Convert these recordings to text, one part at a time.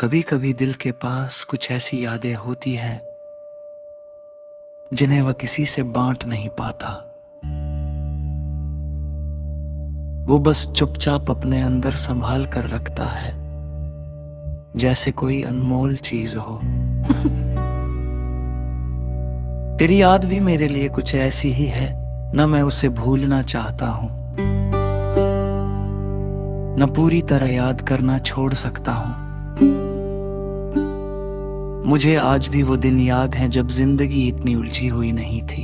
कभी कभी दिल के पास कुछ ऐसी यादें होती हैं जिन्हें वह किसी से बांट नहीं पाता। वो बस चुपचाप अपने अंदर संभाल कर रखता है, जैसे कोई अनमोल चीज हो। तेरी याद भी मेरे लिए कुछ ऐसी ही है। न मैं उसे भूलना चाहता हूं, न पूरी तरह याद करना छोड़ सकता हूं। मुझे आज भी वो दिन याद है जब जिंदगी इतनी उलझी हुई नहीं थी,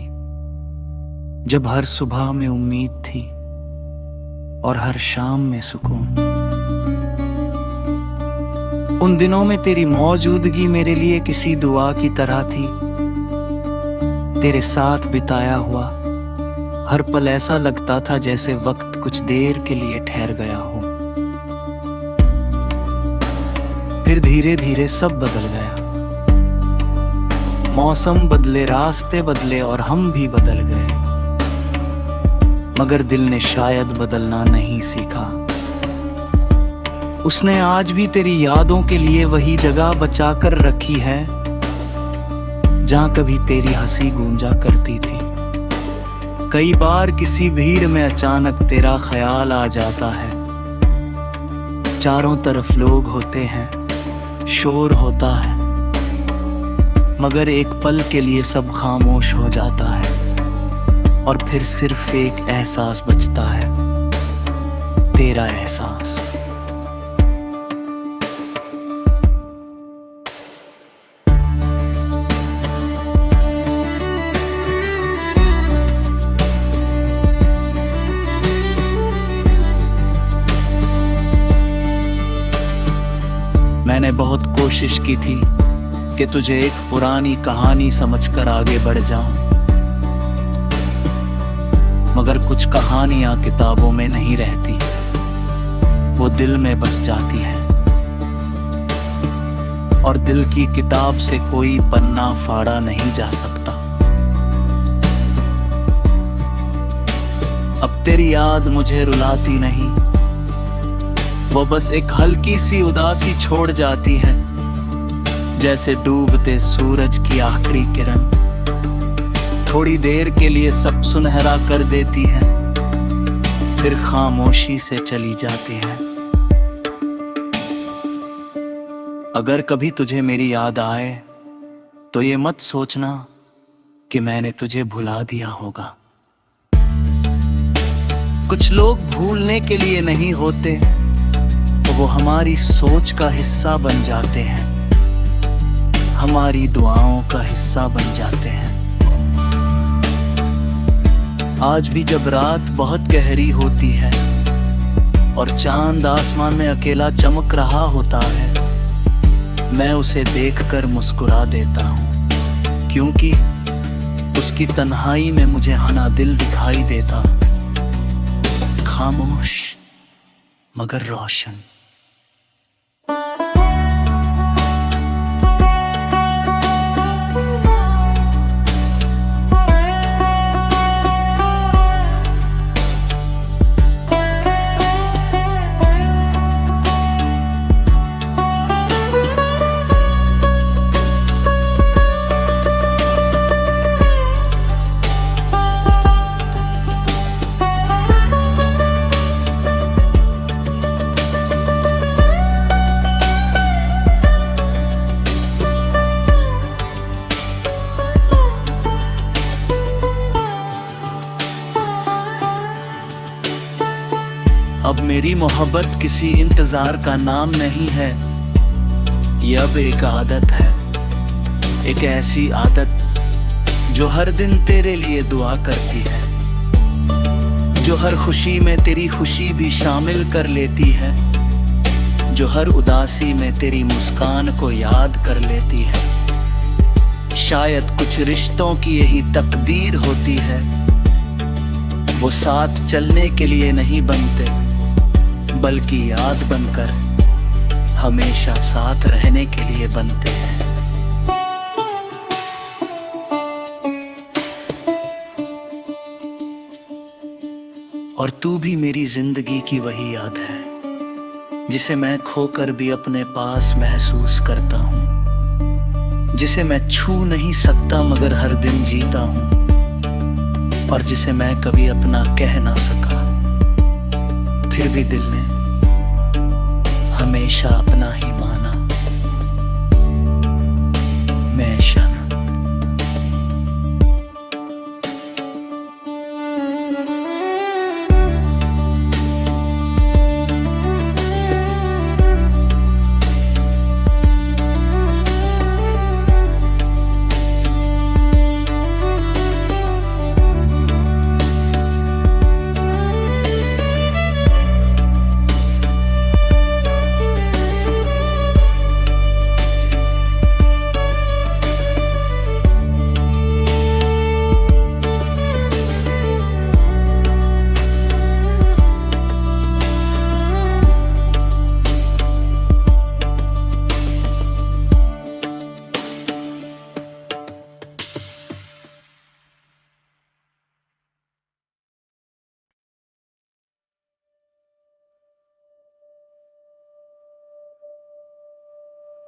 जब हर सुबह में उम्मीद थी और हर शाम में सुकून। उन दिनों में तेरी मौजूदगी मेरे लिए किसी दुआ की तरह थी। तेरे साथ बिताया हुआ हर पल ऐसा लगता था जैसे वक्त कुछ देर के लिए ठहर गया हो। फिर धीरे धीरे सब बदल गया। मौसम बदले, रास्ते बदले और हम भी बदल गए, मगर दिल ने शायद बदलना नहीं सीखा। उसने आज भी तेरी यादों के लिए वही जगह बचा कर रखी है जहां कभी तेरी हंसी गूंजा करती थी। कई बार किसी भीड़ में अचानक तेरा ख्याल आ जाता है। चारों तरफ लोग होते हैं, शोर होता है, मगर एक पल के लिए सब खामोश हो जाता है और फिर सिर्फ एक एहसास बचता है, तेरा एहसास। मैंने बहुत कोशिश की थी कि तुझे एक पुरानी कहानी समझकर आगे बढ़ जाऊं, मगर कुछ कहानियां किताबों में नहीं रहती, वो दिल में बस जाती है। और दिल की किताब से कोई पन्ना फाड़ा नहीं जा सकता। अब तेरी याद मुझे रुलाती नहीं, वो बस एक हल्की सी उदासी छोड़ जाती है, जैसे डूबते सूरज की आखिरी किरण थोड़ी देर के लिए सब सुनहरा कर देती है, फिर खामोशी से चली जाती है। अगर कभी तुझे मेरी याद आए तो ये मत सोचना कि मैंने तुझे भुला दिया होगा। कुछ लोग भूलने के लिए नहीं होते, वो हमारी सोच का हिस्सा बन जाते हैं, हमारी दुआओं का हिस्सा बन जाते हैं। आज भी जब रात बहुत गहरी होती है और चांद आसमान में अकेला चमक रहा होता है, मैं उसे देखकर मुस्कुरा देता हूँ, क्योंकि उसकी तन्हाई में मुझे हना दिल दिखाई देता, खामोश मगर रोशन। अब मेरी मोहब्बत किसी इंतजार का नाम नहीं है, ये अब एक आदत है, एक ऐसी आदत जो हर दिन तेरे लिए दुआ करती है, जो हर खुशी में तेरी खुशी भी शामिल कर लेती है, जो हर उदासी में तेरी मुस्कान को याद कर लेती है। शायद कुछ रिश्तों की यही तकदीर होती है, वो साथ चलने के लिए नहीं बनते, बल्कि याद बनकर हमेशा साथ रहने के लिए बनते हैं। और तू भी मेरी जिंदगी की वही याद है, जिसे मैं खोकर भी अपने पास महसूस करता हूँ, जिसे मैं छू नहीं सकता मगर हर दिन जीता हूँ, और जिसे मैं कभी अपना कह ना सका, फिर भी दिल ने हमेशा अपना ही माना। मैं शना।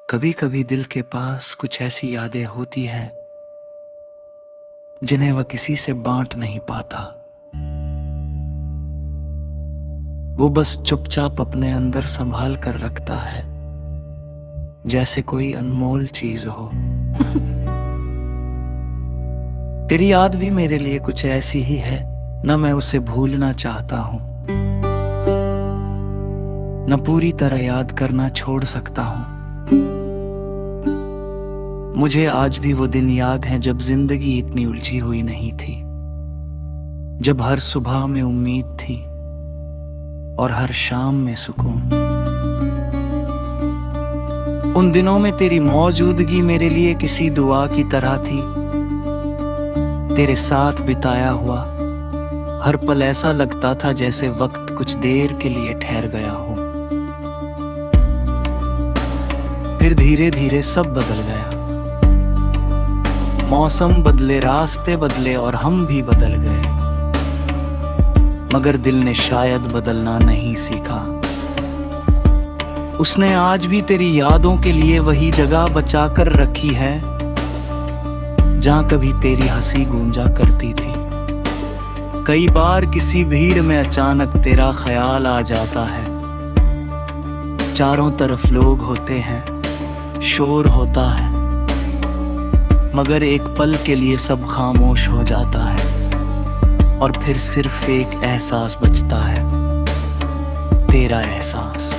कभी कभी दिल के पास कुछ ऐसी यादें होती हैं जिन्हें वह किसी से बांट नहीं पाता। वो बस चुपचाप अपने अंदर संभाल कर रखता है, जैसे कोई अनमोल चीज हो। तेरी याद भी मेरे लिए कुछ ऐसी ही है, न मैं उसे भूलना चाहता हूं, न पूरी तरह याद करना छोड़ सकता हूं। मुझे आज भी वो दिन याद है जब जिंदगी इतनी उलझी हुई नहीं थी, जब हर सुबह में उम्मीद थी और हर शाम में सुकून। उन दिनों में तेरी मौजूदगी मेरे लिए किसी दुआ की तरह थी। तेरे साथ बिताया हुआ हर पल ऐसा लगता था जैसे वक्त कुछ देर के लिए ठहर गया हो। फिर धीरे धीरे सब बदल गया, मौसम बदले, रास्ते बदले और हम भी बदल गए, मगर दिल ने शायद बदलना नहीं सीखा। उसने आज भी तेरी यादों के लिए वही जगह बचा कर रखी है जहां कभी तेरी हंसी गूंजा करती थी। कई बार किसी भीड़ में अचानक तेरा ख्याल आ जाता है। चारों तरफ लोग होते हैं, शोर होता है, मगर एक पल के लिए सब खामोश हो जाता है और फिर सिर्फ एक एहसास बचता है, तेरा एहसास।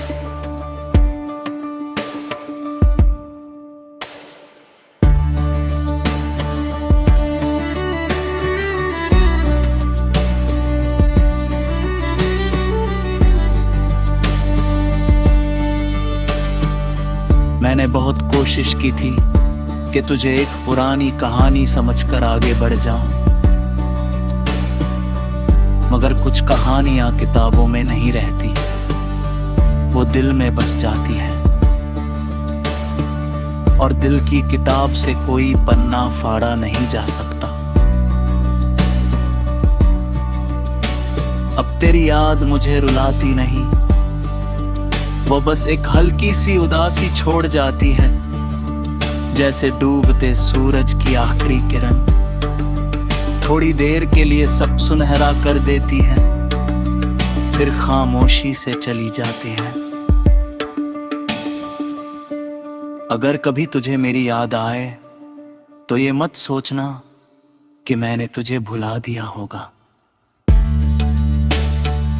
मैंने बहुत कोशिश की थी कि तुझे एक पुरानी कहानी समझकर आगे बढ़ जाऊं, मगर कुछ कहानियां किताबों में नहीं रहती, वो दिल में बस जाती है, और दिल की किताब से कोई पन्ना फाड़ा नहीं जा सकता। अब तेरी याद मुझे रुलाती नहीं, वो बस एक हल्की सी उदासी छोड़ जाती है, जैसे डूबते सूरज की आखिरी किरण थोड़ी देर के लिए सब सुनहरा कर देती है, फिर खामोशी से चली जाती है। अगर कभी तुझे मेरी याद आए तो ये मत सोचना कि मैंने तुझे भुला दिया होगा।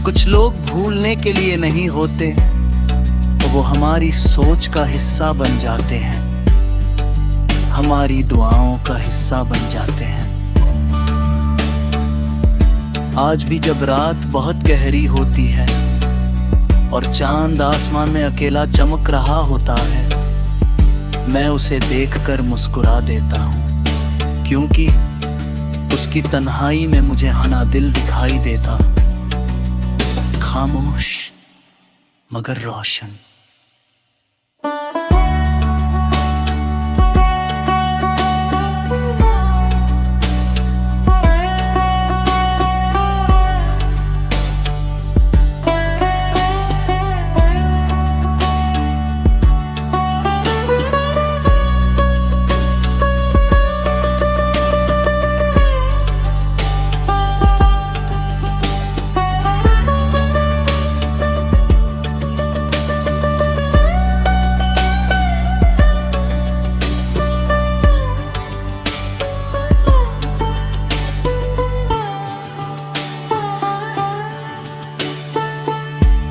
कुछ लोग भूलने के लिए नहीं होते, तो वो हमारी सोच का हिस्सा बन जाते हैं, हमारी दुआओं का हिस्सा बन जाते हैं। आज भी जब रात बहुत गहरी होती है और चांद आसमान में अकेला चमक रहा होता है, मैं उसे देखकर मुस्कुरा देता हूँ, क्योंकि उसकी तन्हाई में मुझे हना दिल दिखाई देता, खामोश मगर रोशन।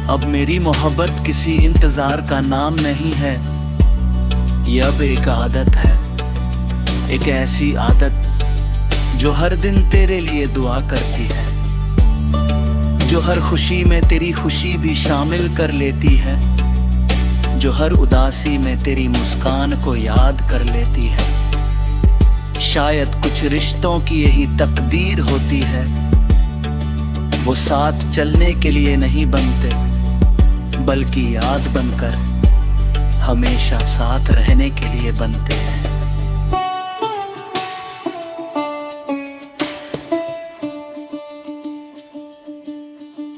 अब मेरी मोहब्बत किसी इंतजार का नाम नहीं है, ये अब एक आदत है, एक ऐसी आदत जो हर दिन तेरे लिए दुआ करती है, जो हर खुशी में तेरी खुशी भी शामिल कर लेती है, जो हर उदासी में तेरी मुस्कान को याद कर लेती है। शायद कुछ रिश्तों की यही तकदीर होती है, वो साथ चलने के लिए नहीं बनते, बल्कि याद बनकर हमेशा साथ रहने के लिए बनते हैं।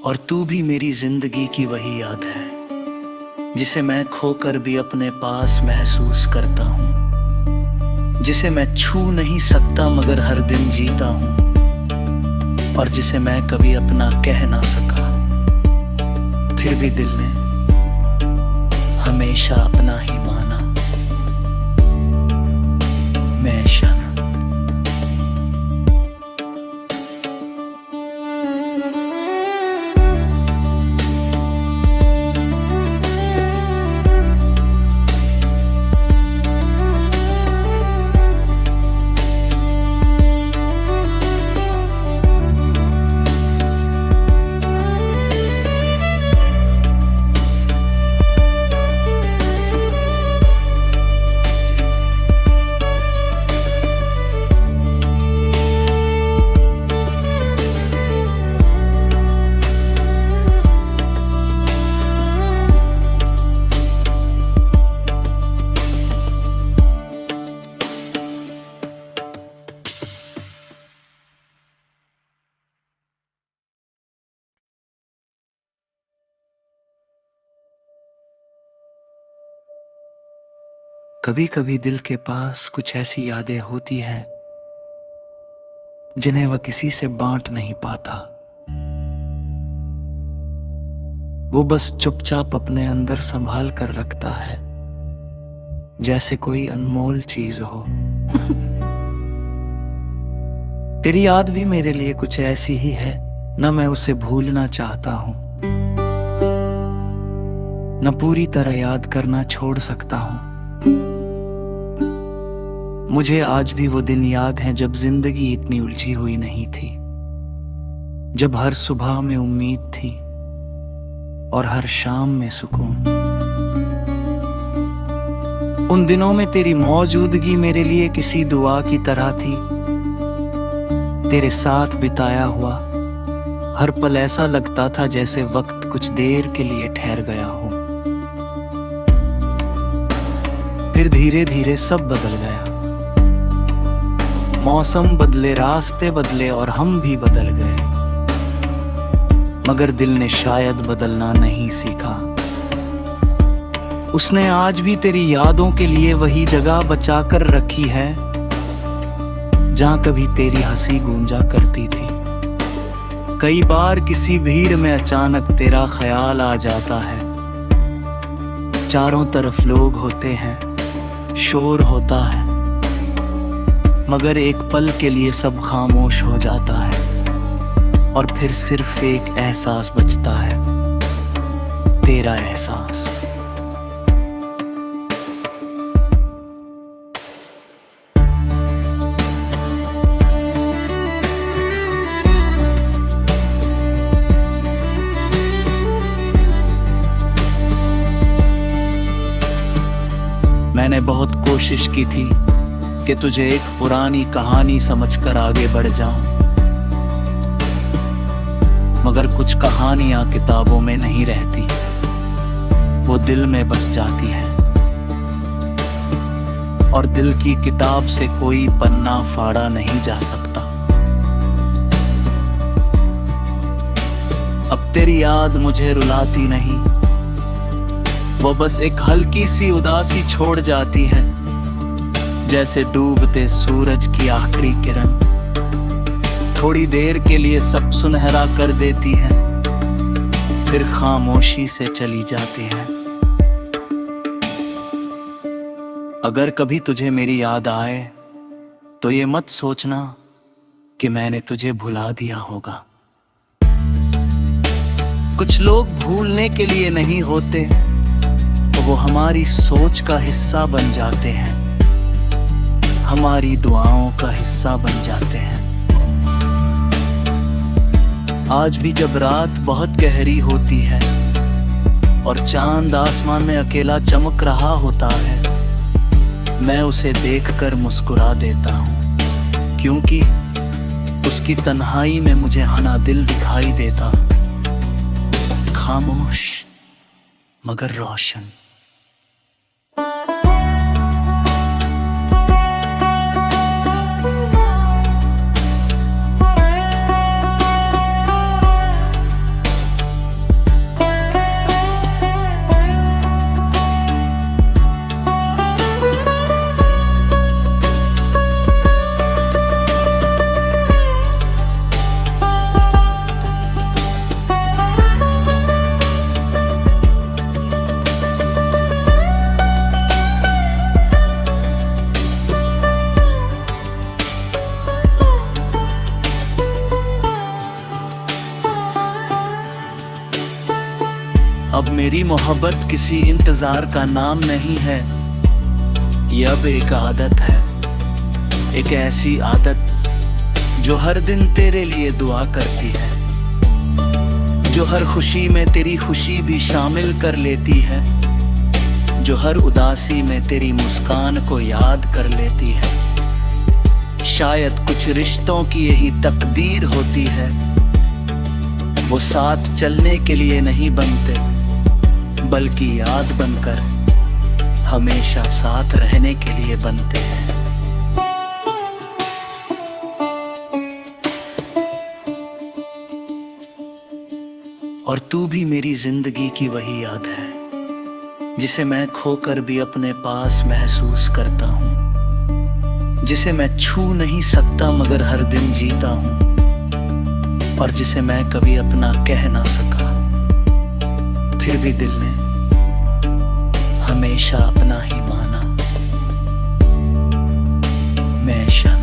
और तू भी मेरी जिंदगी की वही याद है, जिसे मैं खोकर भी अपने पास महसूस करता हूँ, जिसे मैं छू नहीं सकता मगर हर दिन जीता हूँ, और जिसे मैं कभी अपना कह ना सका, फिर भी दिल ने हमेशा अपना ही माना। मैं शना। कभी कभी दिल के पास कुछ ऐसी यादें होती हैं जिन्हें वह किसी से बांट नहीं पाता। वो बस चुपचाप अपने अंदर संभाल कर रखता है, जैसे कोई अनमोल चीज हो। तेरी याद भी मेरे लिए कुछ ऐसी ही है, न मैं उसे भूलना चाहता हूं, न पूरी तरह याद करना छोड़ सकता हूं। मुझे आज भी वो दिन याद है जब जिंदगी इतनी उलझी हुई नहीं थी, जब हर सुबह में उम्मीद थी और हर शाम में सुकून। उन दिनों में तेरी मौजूदगी मेरे लिए किसी दुआ की तरह थी। तेरे साथ बिताया हुआ हर पल ऐसा लगता था जैसे वक्त कुछ देर के लिए ठहर गया हो। फिर धीरे धीरे सब बदल गया, मौसम बदले, रास्ते बदले और हम भी बदल गए, मगर दिल ने शायद बदलना नहीं सीखा। उसने आज भी तेरी यादों के लिए वही जगह बचा कर रखी है जहां कभी तेरी हंसी गूंजा करती थी। कई बार किसी भीड़ में अचानक तेरा ख्याल आ जाता है, चारों तरफ लोग होते हैं, शोर होता है, मगर एक पल के लिए सब खामोश हो जाता है और फिर सिर्फ एक एहसास बचता है, तेरा एहसास। मैंने बहुत कोशिश की थी कि तुझे एक पुरानी कहानी समझकर आगे बढ़ जाऊं, मगर कुछ कहानियां किताबों में नहीं रहती, वो दिल में बस जाती है, और दिल की किताब से कोई पन्ना फाड़ा नहीं जा सकता। अब तेरी याद मुझे रुलाती नहीं, वो बस एक हल्की सी उदासी छोड़ जाती है, जैसे डूबते सूरज की आखिरी किरण थोड़ी देर के लिए सब सुनहरा कर देती है, फिर खामोशी से चली जाती है। अगर कभी तुझे मेरी याद आए तो ये मत सोचना कि मैंने तुझे भुला दिया होगा। कुछ लोग भूलने के लिए नहीं होते, तो वो हमारी सोच का हिस्सा बन जाते हैं, हमारी दुआओं का हिस्सा बन जाते हैं। आज भी जब रात बहुत गहरी होती है और चांद आसमान में अकेला चमक रहा होता है, मैं उसे देखकर मुस्कुरा देता हूँ, क्योंकि उसकी तन्हाई में मुझे हना दिल दिखाई देता, खामोश मगर रोशन। अब मेरी मोहब्बत किसी इंतजार का नाम नहीं है, ये अब एक आदत है, एक ऐसी आदत जो हर दिन तेरे लिए दुआ करती है, जो हर खुशी में तेरी खुशी भी शामिल कर लेती है, जो हर उदासी में तेरी मुस्कान को याद कर लेती है। शायद कुछ रिश्तों की यही तकदीर होती है, वो साथ चलने के लिए नहीं बनते, बल्कि याद बनकर हमेशा साथ रहने के लिए बनते हैं। और तू भी मेरी जिंदगी की वही याद है, जिसे मैं खोकर भी अपने पास महसूस करता हूँ, जिसे मैं छू नहीं सकता मगर हर दिन जीता हूँ, और जिसे मैं कभी अपना कह ना सका, फिर भी दिल ने हमेशा अपना ही माना। मैं शाना।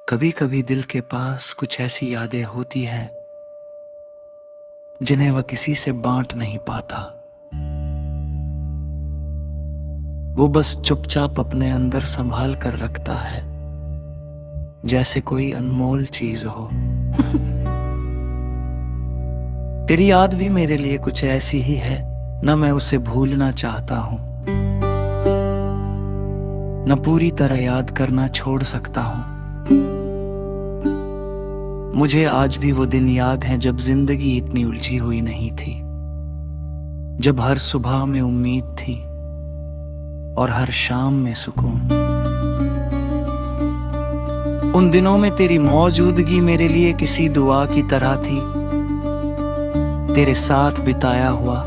कभी कभी दिल के पास कुछ ऐसी यादें होती हैं जिन्हें वह किसी से बांट नहीं पाता। वो बस चुपचाप अपने अंदर संभाल कर रखता है, जैसे कोई अनमोल चीज हो। तेरी याद भी मेरे लिए कुछ ऐसी ही है, न मैं उसे भूलना चाहता हूं, न पूरी तरह याद करना छोड़ सकता हूं। मुझे आज भी वो दिन याद है जब जिंदगी इतनी उलझी हुई नहीं थी, जब हर सुबह में उम्मीद थी और हर शाम में सुकून। उन दिनों में तेरी मौजूदगी मेरे लिए किसी दुआ की तरह थी। तेरे साथ बिताया हुआ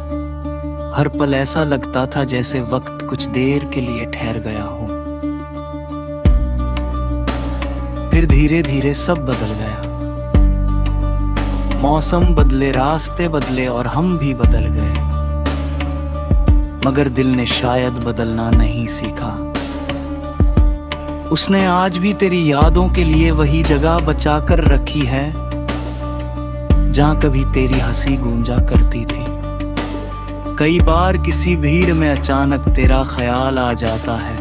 हर पल ऐसा लगता था जैसे वक्त कुछ देर के लिए ठहर गया हो। फिर धीरे धीरे सब बदल गया, मौसम बदले, रास्ते बदले और हम भी बदल गए, मगर दिल ने शायद बदलना नहीं सीखा। उसने आज भी तेरी यादों के लिए वही जगह बचा कर रखी है जहां कभी तेरी हंसी गूंजा करती थी। कई बार किसी भीड़ में अचानक तेरा ख्याल आ जाता है,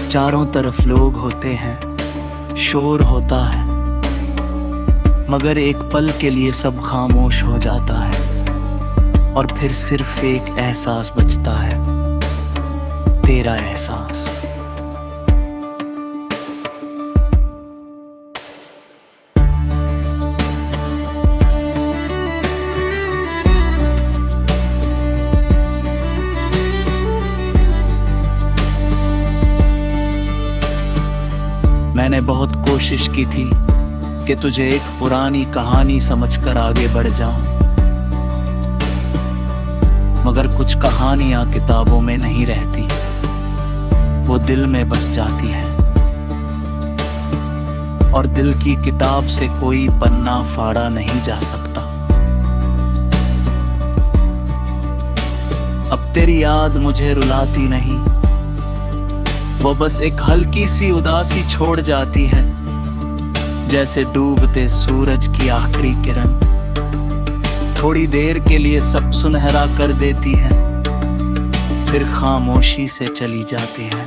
चारों तरफ लोग होते हैं, शोर होता है, मगर एक पल के लिए सब खामोश हो जाता है। और फिर सिर्फ एक एहसास बचता है, तेरा एहसास। मैंने बहुत कोशिश की थी कि तुझे एक पुरानी कहानी समझकर आगे बढ़ जाऊं, मगर कुछ कहानियां किताबों में नहीं रहती, वो दिल में बस जाती हैं। और दिल की किताब से कोई पन्ना फाड़ा नहीं जा सकता। अब तेरी याद मुझे रुलाती नहीं, वो बस एक हल्की सी उदासी छोड़ जाती है, जैसे डूबते सूरज की आखिरी किरण थोड़ी देर के लिए सब सुनहरा कर देती है, फिर खामोशी से चली जाती है।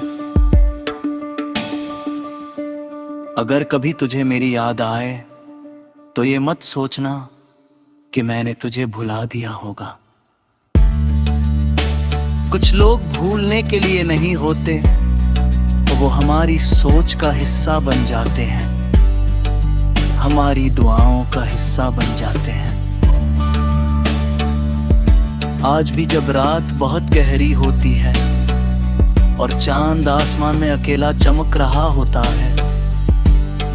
अगर कभी तुझे मेरी याद आए तो ये मत सोचना कि मैंने तुझे भुला दिया होगा। कुछ लोग भूलने के लिए नहीं होते, वो हमारी सोच का हिस्सा बन जाते हैं, हमारी दुआओं का हिस्सा बन जाते हैं। आज भी जब रात बहुत गहरी होती है और चांद आसमान में अकेला चमक रहा होता है,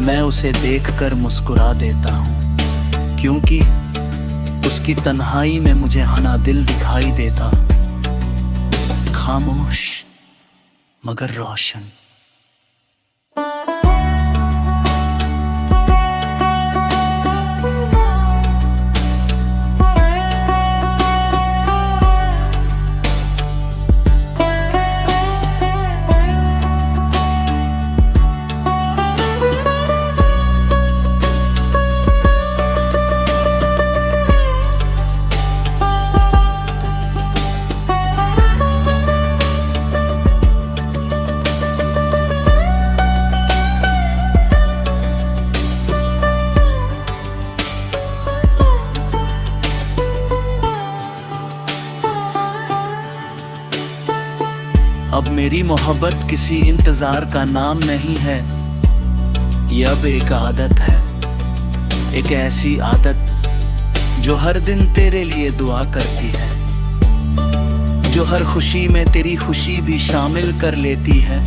मैं उसे देखकर मुस्कुरा देता हूँ, क्योंकि उसकी तन्हाई में मुझे हना दिल दिखाई देता, खामोश मगर रोशन। अब मेरी मोहब्बत किसी इंतजार का नाम नहीं है, ये अब एक आदत है, एक ऐसी आदत जो हर दिन तेरे लिए दुआ करती है, जो हर खुशी में तेरी खुशी भी शामिल कर लेती है,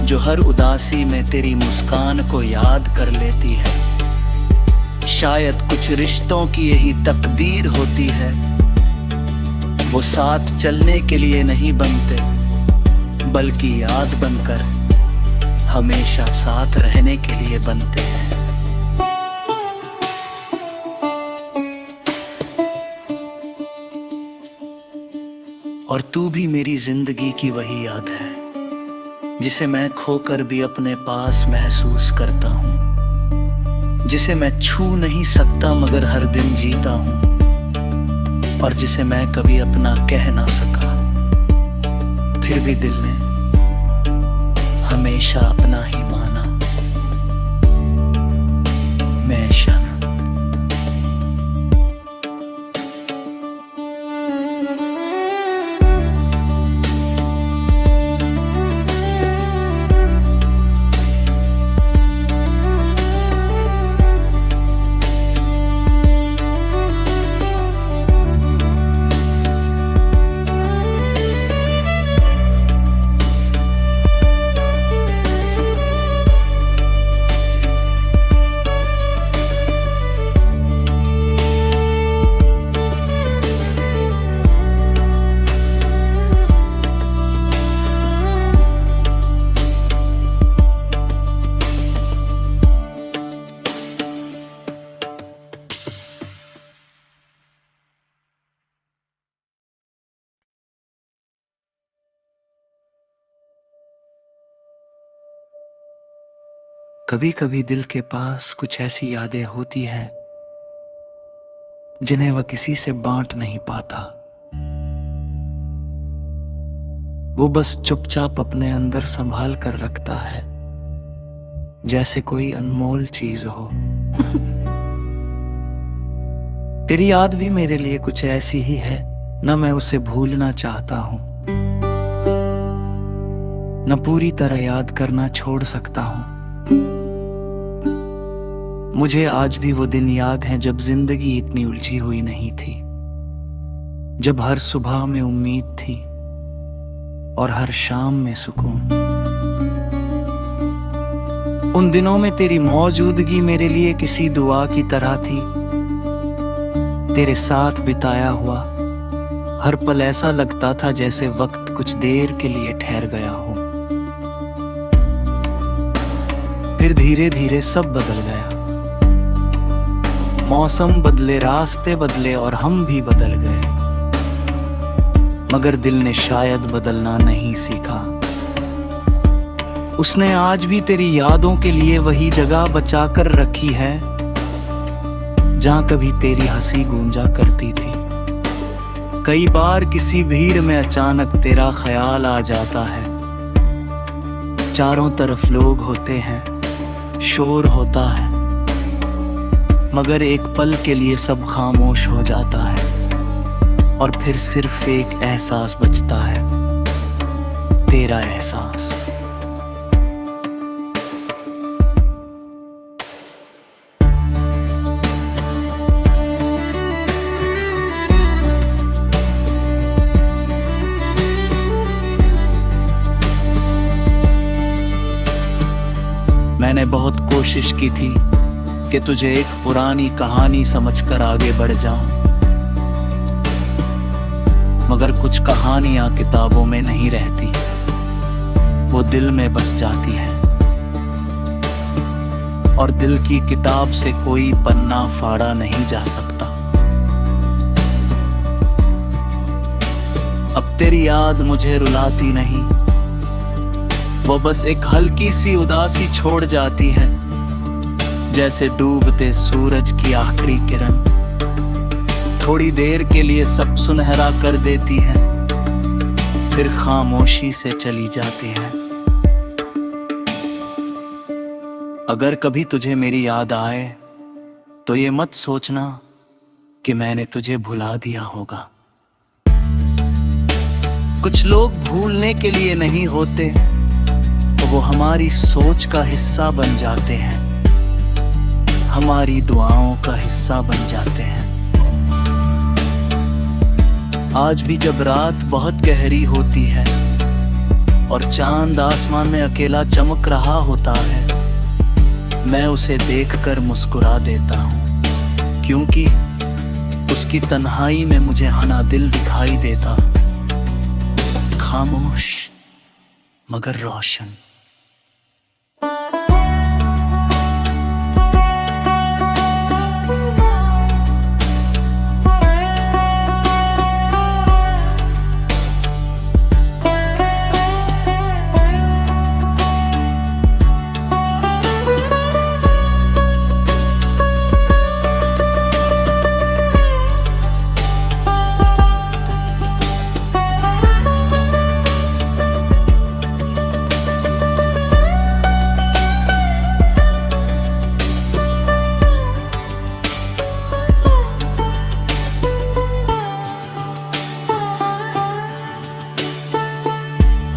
जो हर उदासी में तेरी मुस्कान को याद कर लेती है। शायद कुछ रिश्तों की यही तकदीर होती है, वो साथ चलने के लिए नहीं बनते, बल्कि याद बनकर हमेशा साथ रहने के लिए बनते हैं। और तू भी मेरी जिंदगी की वही याद है, जिसे मैं खोकर भी अपने पास महसूस करता हूँ, जिसे मैं छू नहीं सकता मगर हर दिन जीता हूँ, और जिसे मैं कभी अपना कह ना सका, फिर भी दिल ने हमेशा अपना ही माना। मैं शना। कभी कभी दिल के पास कुछ ऐसी यादें होती हैं जिन्हें वह किसी से बांट नहीं पाता। वो बस चुपचाप अपने अंदर संभाल कर रखता है, जैसे कोई अनमोल चीज हो। तेरी याद भी मेरे लिए कुछ ऐसी ही है, न मैं उसे भूलना चाहता हूं, न पूरी तरह याद करना छोड़ सकता हूं। मुझे आज भी वो दिन याद है जब जिंदगी इतनी उलझी हुई नहीं थी, जब हर सुबह में उम्मीद थी और हर शाम में सुकून। उन दिनों में तेरी मौजूदगी मेरे लिए किसी दुआ की तरह थी। तेरे साथ बिताया हुआ हर पल ऐसा लगता था जैसे वक्त कुछ देर के लिए ठहर गया हो। फिर धीरे धीरे सब बदल गया, मौसम बदले, रास्ते बदले और हम भी बदल गए, मगर दिल ने शायद बदलना नहीं सीखा। उसने आज भी तेरी यादों के लिए वही जगह बचा कर रखी है जहां कभी तेरी हंसी गूंजा करती थी। कई बार किसी भीड़ में अचानक तेरा ख्याल आ जाता है। चारों तरफ लोग होते हैं, शोर होता है, मगर एक पल के लिए सब खामोश हो जाता है और फिर सिर्फ एक एहसास बचता है, तेरा एहसास। मैंने बहुत कोशिश की थी कि तुझे एक पुरानी कहानी समझकर आगे बढ़ जाऊं, मगर कुछ कहानियां किताबों में नहीं रहती, वो दिल में बस जाती है और दिल की किताब से कोई पन्ना फाड़ा नहीं जा सकता। अब तेरी याद मुझे रुलाती नहीं, वो बस एक हल्की सी उदासी छोड़ जाती है, जैसे डूबते सूरज की आखिरी किरण थोड़ी देर के लिए सब सुनहरा कर देती है, फिर खामोशी से चली जाती है। अगर कभी तुझे मेरी याद आए तो ये मत सोचना कि मैंने तुझे भुला दिया होगा। कुछ लोग भूलने के लिए नहीं होते, तो वो हमारी सोच का हिस्सा बन जाते हैं, हमारी दुआओं का हिस्सा बन जाते हैं। आज भी जब रात बहुत गहरी होती है और चांद आसमान में अकेला चमक रहा होता है, मैं उसे देखकर मुस्कुरा देता हूँ, क्योंकि उसकी तन्हाई में मुझे हना दिल दिखाई देता, खामोश मगर रोशन।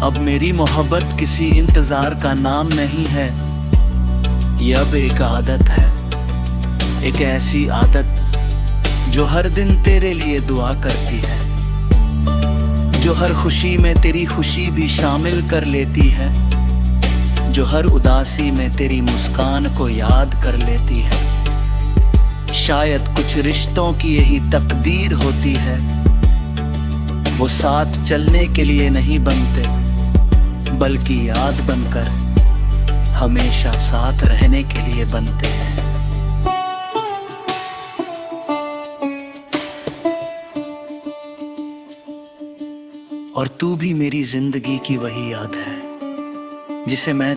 अब मेरी मोहब्बत किसी इंतजार का नाम नहीं है, ये अब एक आदत है, एक ऐसी आदत जो हर दिन तेरे लिए दुआ करती है, जो हर खुशी में तेरी खुशी भी शामिल कर लेती है, जो हर उदासी में तेरी मुस्कान को याद कर लेती है। शायद कुछ रिश्तों की यही तकदीर होती है, वो साथ चलने के लिए नहीं बनते, बल्कि याद बनकर हमेशा साथ रहने के लिए बनते हैं। और तू भी मेरी जिंदगी की वही याद है जिसे मैं